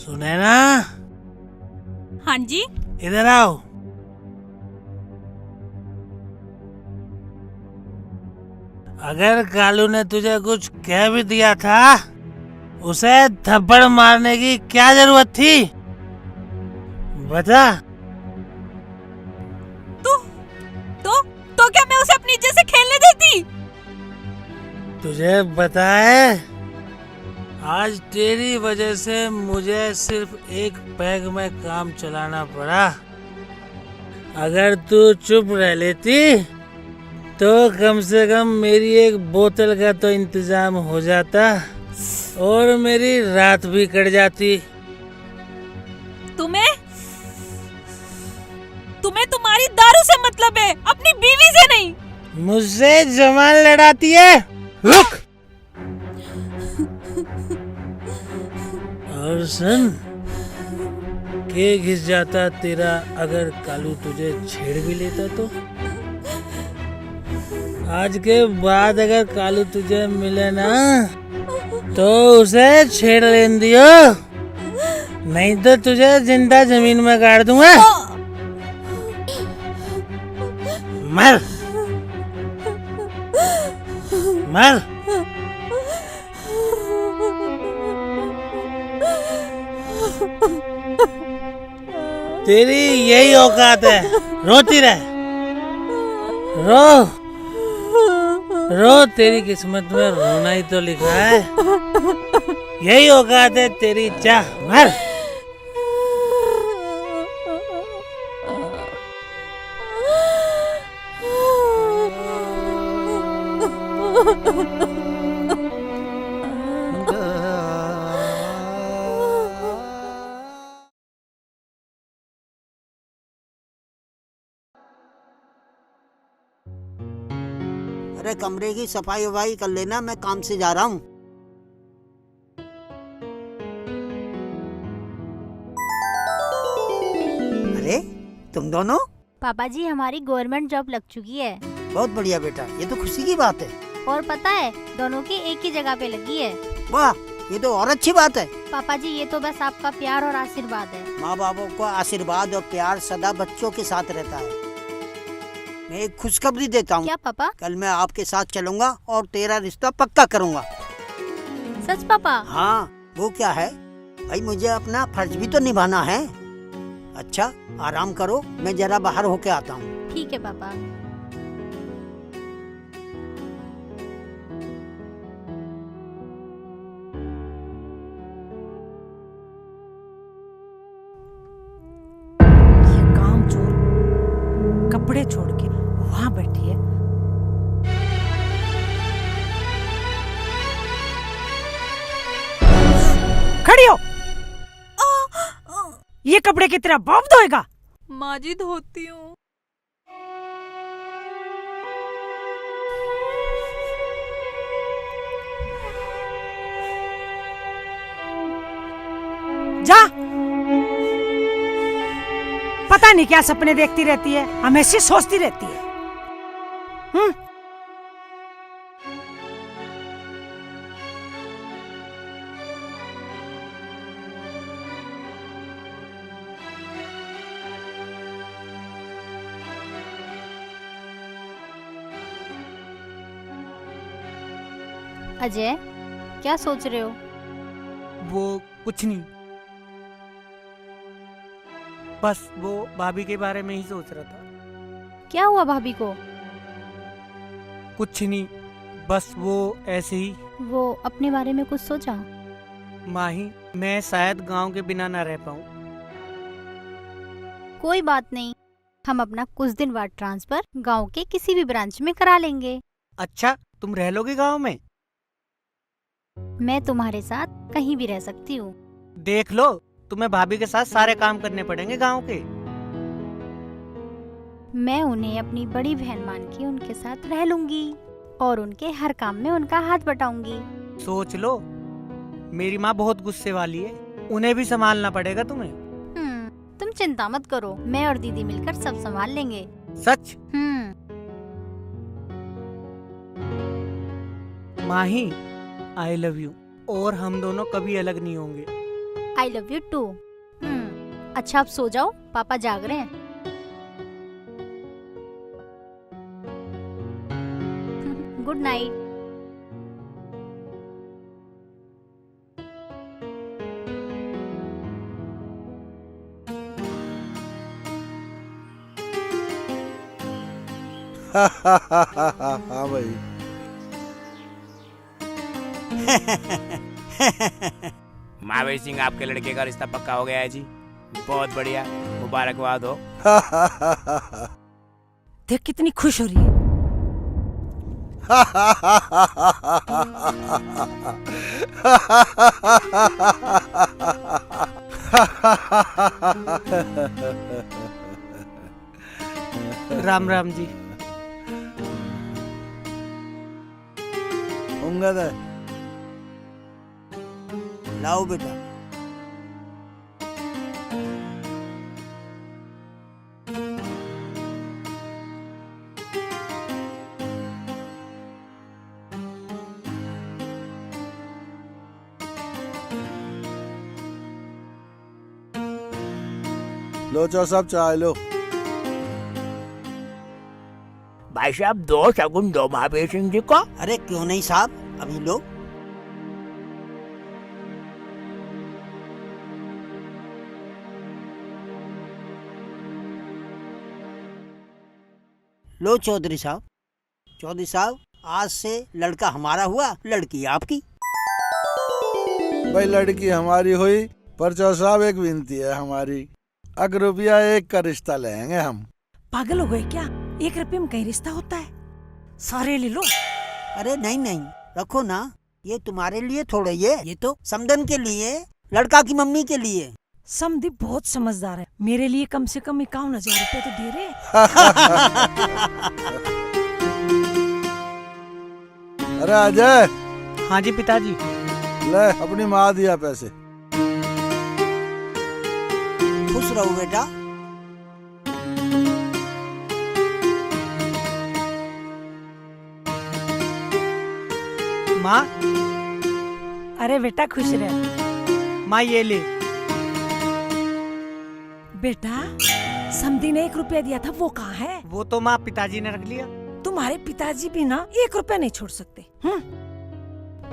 सुने ना? हाँ जी। इधर आओ। अगर कालू ने तुझे कुछ कह भी दिया था, उसे थप्पड़ मारने की क्या जरूरत थी? बता। तो क्या मैं उसे अपनी इज्जत से खेलने देती? तुझे पता है, आज तेरी वजह से मुझे सिर्फ एक पैग में काम चलाना पड़ा। अगर तू चुप रह लेती तो कम से कम मेरी एक बोतल का तो इंतजाम हो जाता और मेरी रात भी कट जाती। तुम्हें तुम्हारी दारू से मतलब है, अपनी बीवी से नहीं। मुझसे जवान लड़ाती है। रुक। और सुन, के घिस जाता तेरा अगर कालू तुझे छेड़ भी लेता तो? आज के बाद अगर कालू तुझे मिले ना तो उसे छेड़ लेने दियो, नहीं तो तुझे जिंदा जमीन में गाड़ दूंगा। मर मर। तेरी यही औकात है, रोती रह। रो रो, तेरी किस्मत में रोना ही तो लिखा है। यही औकात है तेरी, जा मर। अरे कमरे की सफाई वफाई कर लेना, मैं काम से जा रहा हूँ। अरे तुम दोनों? पापा जी, हमारी गवर्नमेंट जॉब लग चुकी है। बहुत बढ़िया बेटा, ये तो खुशी की बात है। और पता है, दोनों की एक ही जगह पे लगी है। वाह, ये तो और अच्छी बात है। पापा जी, ये तो बस आपका प्यार और आशीर्वाद है। माँ बापों का आशीर्वाद और प्यार सदा बच्चों के साथ रहता है। मैं एक खुशखबरी देता हूँ। क्या पापा? कल मैं आपके साथ चलूंगा और तेरा रिश्ता पक्का करूँगा। सच पापा? हाँ, वो क्या है भाई, मुझे अपना फर्ज भी तो निभाना है। अच्छा आराम करो, मैं जरा बाहर होके आता हूँ। ठीक है पापा। ये काम चोर कपड़े छोड़ के वहाँ बैठी है। खड़ी हो। ये कपड़े की तरह बाप धोएगा? माँ जी धोती हूँ। जा। पता नहीं क्या सपने देखती रहती है, हमेशा सोचती रहती है। अजय, क्या सोच रहे हो? वो कुछ नहीं, बस वो भाभी के बारे में ही सोच रहा था। क्या हुआ भाभी को? कुछ नहीं, बस वो ऐसे ही। वो अपने बारे में कुछ सोचा? माही, मैं शायद गांव के बिना ना रह पाऊँ। कोई बात नहीं, हम अपना कुछ दिन बाद ट्रांसफर गांव के किसी भी ब्रांच में करा लेंगे। अच्छा, तुम रह लोगे गांव में? मैं तुम्हारे साथ कहीं भी रह सकती हूँ। देख लो, तुम्हें भाभी के साथ सारे काम करने पड़ेंगे गांव के। मैं उन्हें अपनी बड़ी बहन मान के उनके साथ रह लूंगी और उनके हर काम में उनका हाथ बटाऊंगी। सोच लो, मेरी माँ बहुत गुस्से वाली है, उन्हें भी संभालना पड़ेगा तुम्हें। तुम चिंता मत करो, मैं और दीदी मिलकर सब संभाल लेंगे। सच? माही, आई लव यू, और हम दोनों कभी अलग नहीं होंगे। I love you too. अच्छा आप सो जाओ, पापा जाग रहे हैं। Good night. हाँ भाई। महावीर सिंह, आपके लड़के का रिश्ता पक्का हो गया है जी। बहुत बढ़िया, मुबारकबाद हो। देख कितनी खुश हो रही है। राम राम जी। होंगे तो लाओ बेटा। लो चो सब चाय लो। भाई साहब, दो शगुन दो महावीर सिंह जी को। अरे क्यों नहीं साहब, अभी लो। लो चौधरी साहब। चौधरी साहब, आज से लड़का हमारा हुआ, लड़की आपकी। भाई लड़की हमारी हुई, पर चौ साहब एक विनती है हमारी। अगर रुपया 1 का रिश्ता लेंगे हम। पागल हो गए क्या? 1 रुपये में कहीं रिश्ता होता है? सारे ले लो। अरे नहीं नहीं, रखो ना। ये तुम्हारे लिए थोड़े, ये तो समदन के लिए, लड़का की मम्मी के लिए। समधी बहुत समझदार है, मेरे लिए कम से कम 51,000 रुपए तो दे रहे। अरे अजय। हाँ जी पिताजी। ले अपनी माँ दिया पैसे। खुश रहो बेटा। माँ। अरे बेटा खुश रह। माँ ये ले। बेटा समधी ने 1 रुपया दिया था, वो कहाँ है? वो तो माँ पिताजी ने रख लिया। तुम्हारे पिताजी भी ना 1 रुपया नहीं छोड़ सकते।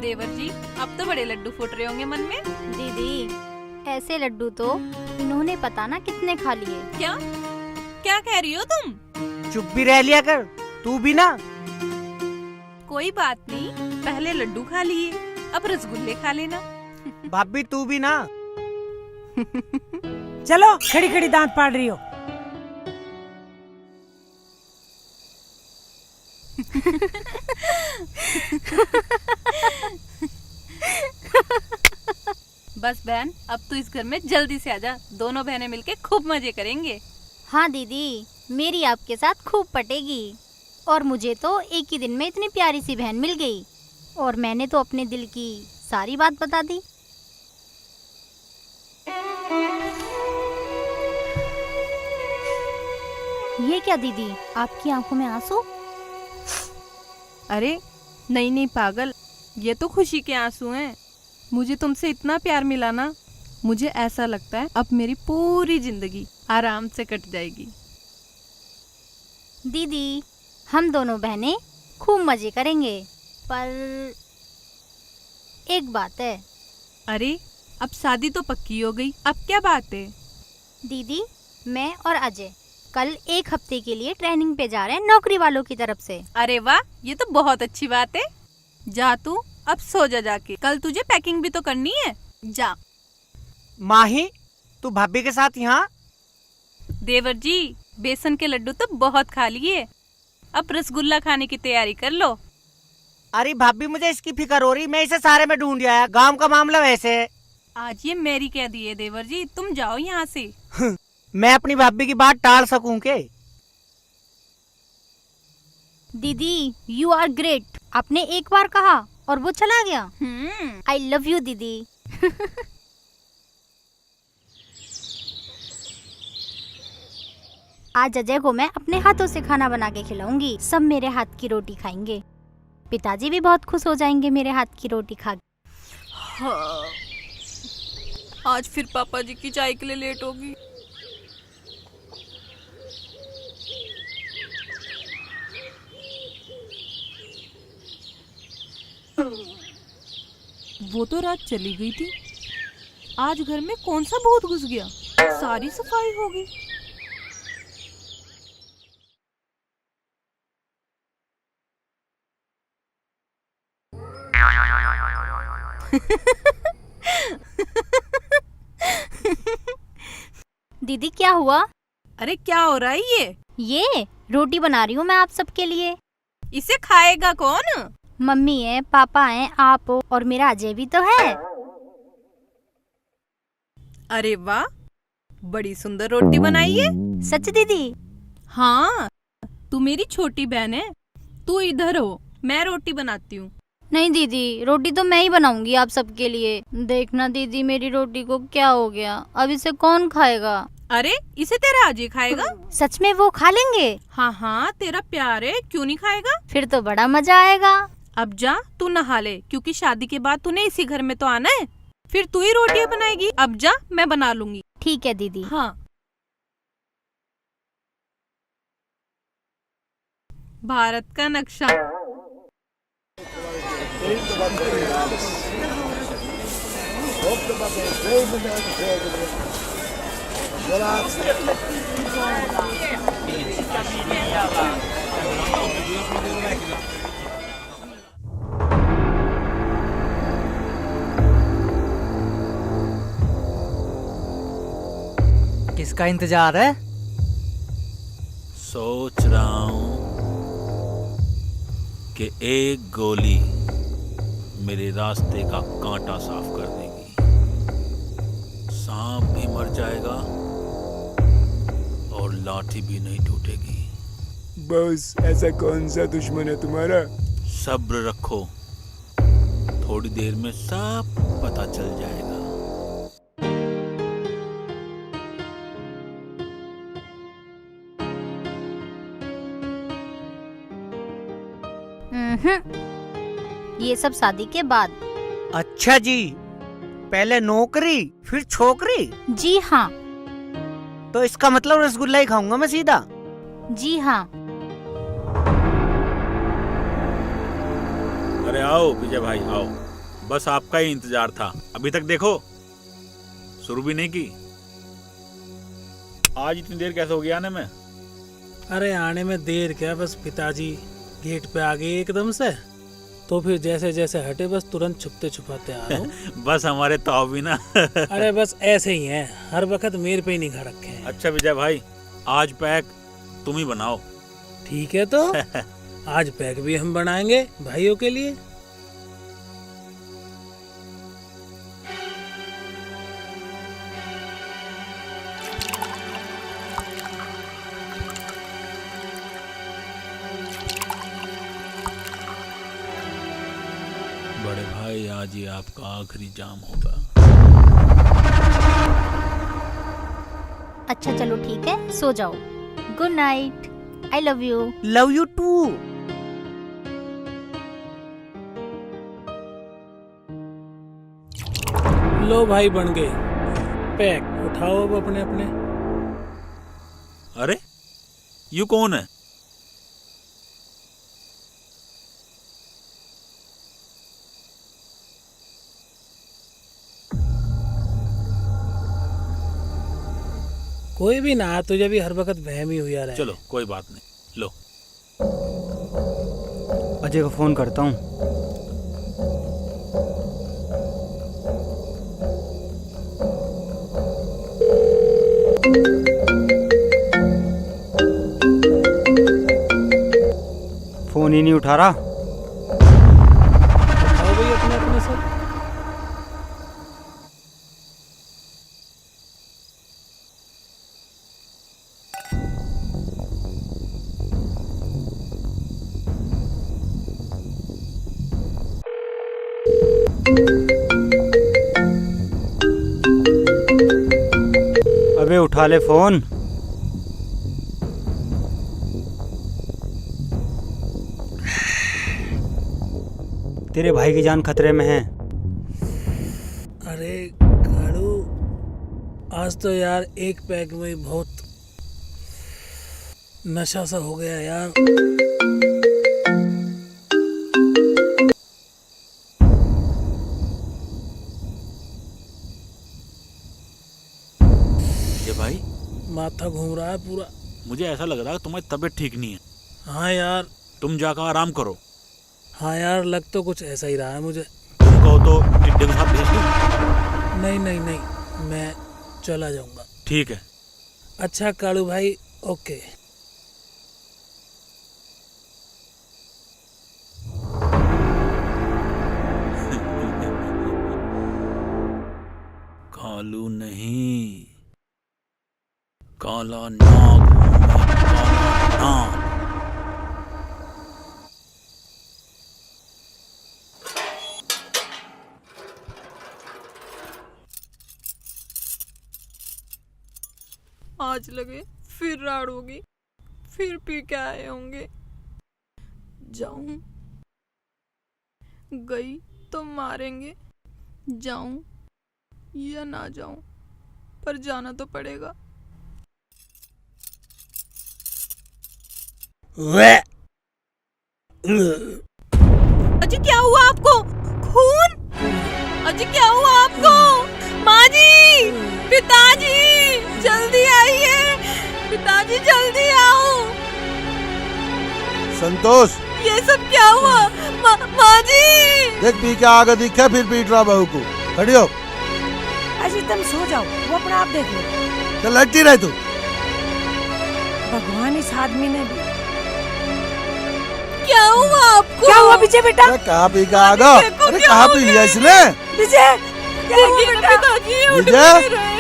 देवर जी, अब तो बड़े लड्डू फूट रहे होंगे मन में। दीदी, ऐसे लड्डू तो इन्होंने पता ना कितने खा लिए। क्या क्या कह रही हो तुम? चुप भी रह लिया कर, तू भी ना। कोई बात नहीं, पहले लड्डू खा लिए, अब रसगुल्ले खा लेना। भाभी तू भी ना। चलो, खड़ी खड़ी दांत पाड़ रही हो। बस बहन, अब तू इस घर में जल्दी से आजा। दोनों बहनें मिलके खूब मजे करेंगे। हाँ दीदी, मेरी आपके साथ खूब पटेगी। और मुझे तो एक ही दिन में इतनी प्यारी सी बहन मिल गई, और मैंने तो अपने दिल की सारी बात बता दी। ये क्या दीदी, आपकी आंखों में आंसू? अरे नहीं नहीं पागल, ये तो खुशी के आंसू हैं। मुझे तुमसे इतना प्यार मिला ना, मुझे ऐसा लगता है अब मेरी पूरी जिंदगी आराम से कट जाएगी। दीदी, हम दोनों बहनें खूब मजे करेंगे, पर एक बात है। अरे अब शादी तो पक्की हो गई, अब क्या बात है? दीदी, मैं और अजय कल 1 हफ्ते के लिए ट्रेनिंग पे जा रहे हैं, नौकरी वालों की तरफ से। अरे वाह, ये तो बहुत अच्छी बात है। जा तू अब सो जा जाके, कल तुझे पैकिंग भी तो करनी है। जा। माही, तू भाभी के साथ यहाँ? देवर जी, बेसन के लड्डू तो बहुत खा लिए, अब रसगुल्ला खाने की तैयारी कर लो। अरे भाभी, मुझे इसकी फिक्र हो रही, मैं इसे सारे में ढूंढ आया। गांव का मामला वैसे है। आज ये मेरी कह दी है देवर जी, तुम जाओ यहाँ से। मैं अपनी भाभी की बात टाल सकूं के? दीदी, यू आर ग्रेट। आपने एक बार कहा और वो चला गया। आई लव यू दीदी। आज अजय को मैं अपने हाथों से खाना बना के खिलाऊंगी, सब मेरे हाथ की रोटी खाएंगे। पिताजी भी बहुत खुश हो जाएंगे मेरे हाथ की रोटी खा के। आज फिर पापा जी की चाय के लिए लेट होगी। वो तो रात चली गई थी, आज घर में कौन सा भूत घुस गया? सारी सफाई होगी। दीदी क्या हुआ? अरे क्या हो रहा है ये रोटी बना रही हूँ मैं आप सबके लिए। इसे खाएगा कौन? मम्मी है, पापा है, आप हो और मेरा अजय भी तो है। अरे वाह, बड़ी सुंदर रोटी बनाई है। सच दीदी? हाँ, तू मेरी छोटी बहन है, तू इधर हो, मैं रोटी बनाती हूँ। नहीं दीदी, रोटी तो मैं ही बनाऊंगी आप सबके लिए। देखना दीदी, मेरी रोटी को क्या हो गया, अब इसे कौन खाएगा? अरे इसे तेरा अजय खाएगा। सच में वो खा लेंगे? हाँ हाँ, तेरा प्यार है, क्यों नहीं खाएगा? फिर तो बड़ा मजा आएगा। अब जा तू नहा ले, क्योंकि शादी के बाद तूने इसी घर में तो आना है। फिर तू ही रोटियां बनाएगी। अब जा, मैं बना लूंगी। ठीक है दीदी। हाँ, भारत का नक्शा। किसका इंतजार है? सोच रहा हूं कि एक गोली मेरे रास्ते का कांटा साफ कर देगी, सांप भी मर जाएगा और लाठी भी नहीं टूटेगी। बॉस, ऐसा कौन सा दुश्मन है तुम्हारा? सब्र रखो, थोड़ी देर में सब पता चल जाएगा। ये सब शादी के बाद। अच्छा जी, पहले नौकरी फिर छोकरी? जी हाँ। तो इसका मतलब रसगुल्ला ही खाऊंगा मैं सीधा? जी हाँ। अरे आओ विजय भाई आओ, बस आपका ही इंतजार था। अभी तक देखो शुरू भी नहीं की। आज इतनी देर कैसे हो गई आने में? अरे आने में देर क्या, बस पिताजी गेट पे आ गए एकदम से, तो फिर जैसे जैसे हटे बस तुरंत छुपते छुपाते आ रहा हूँ। बस हमारे ताऊ भी ना। अरे बस ऐसे ही हैं, हर वक्त मेरे पे ही निगाह रखे हैं। अच्छा विजय भाई, आज पैक तुम ही बनाओ। ठीक है, तो आज पैक भी हम बनाएंगे भाइयों के लिए। बड़े भाई, आज ये आपका आखिरी जाम होगा। अच्छा चलो ठीक है, सो जाओ। Good night. I love you. Love you too. लो भाई, बन गए पैक। उठाओ अब अपने अपने। अरे यू कौन है? कोई भी ना, तुझे भी हर वक्त वहम ही हुआ रहे। चलो कोई बात नहीं, लो। अजय को फोन करता हूँ। फोन ही नहीं उठा रहा। उठाओ भाई अपने अपने सब। अबे उठा ले फोन। तेरे भाई की जान खतरे में है। अरे कालू, आज तो यार एक पैग में ही बहुत नशा सा हो गया यार। ये भाई, माथा घूम रहा है पूरा। मुझे ऐसा लग रहा है तुम्हारी तबीयत ठीक नहीं है। हाँ यार। तुम जाकर आराम करो। हाँ यार, लग तो कुछ ऐसा ही रहा है मुझे। तुम कहो तो टिड्डे को साथ भेज दूं? नहीं नहीं नहीं, मैं चला जाऊंगा। ठीक है। अच्छा कालू भाई, ओके। कालू नहीं, काला नाग हूं मैं, काला नाग। आज लगे फिर राड़ होगी, फिर पी के आए होंगे। जाऊं, गई तो मारेंगे, जाऊं या ना जाऊं, पर जाना तो पड़ेगा। अजी क्या हुआ आपको? खून? अजी क्या हुआ आपको? माँ जी, पिताजी जल्दी आइए, पिताजी जल्दी आओ। संतोष, ये सब क्या हुआ? माँ जी। देख पी के आगे दिखा, फिर पीट रहा बहू को। खड़ी हो। अजी तुम सो जाओ, वो अपना आप देख लो। तो लड़ती रहे तू। भगवान इस आदमी ने भी। क्या हुआ आपको? क्या हुआ विजय बेटा? अरे कहाँ पी के आ गया? अरे कहाँ पी लिया इसने? विजय, क्या हुआ बेटा? पिताजी उठ विजय? नहीं रहे।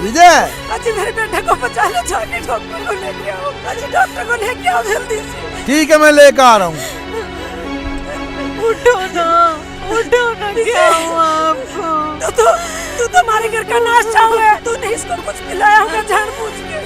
विजय, अजी मेरे बेटे को बचा लो, जाके डॉक्टर को लेके आओ। अजी डॉक्टर को लेके आओ जल्दी से। ठीक है मैं लेकर आ रहा हूँ। उठो ना, उठो ना, क्या हुआ आपको? तू तो हमारे घर का नाश्ता हुआ, तूने इसको कुछ पिलाया होगा जानबूझ के।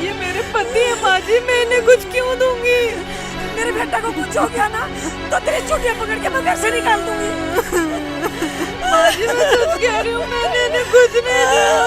ये मेरे पति है माँ जी, मैं इन्हें कुछ क्यों दूंगी? मेरे बेटा को कुछ हो गया ना तो तेरी चुटिया पकड़ के मैं घर से निकाल दूंगी। माँ जी मैं सच कह रही हूँ, मैंने इन्हें कुछ नहीं दिया।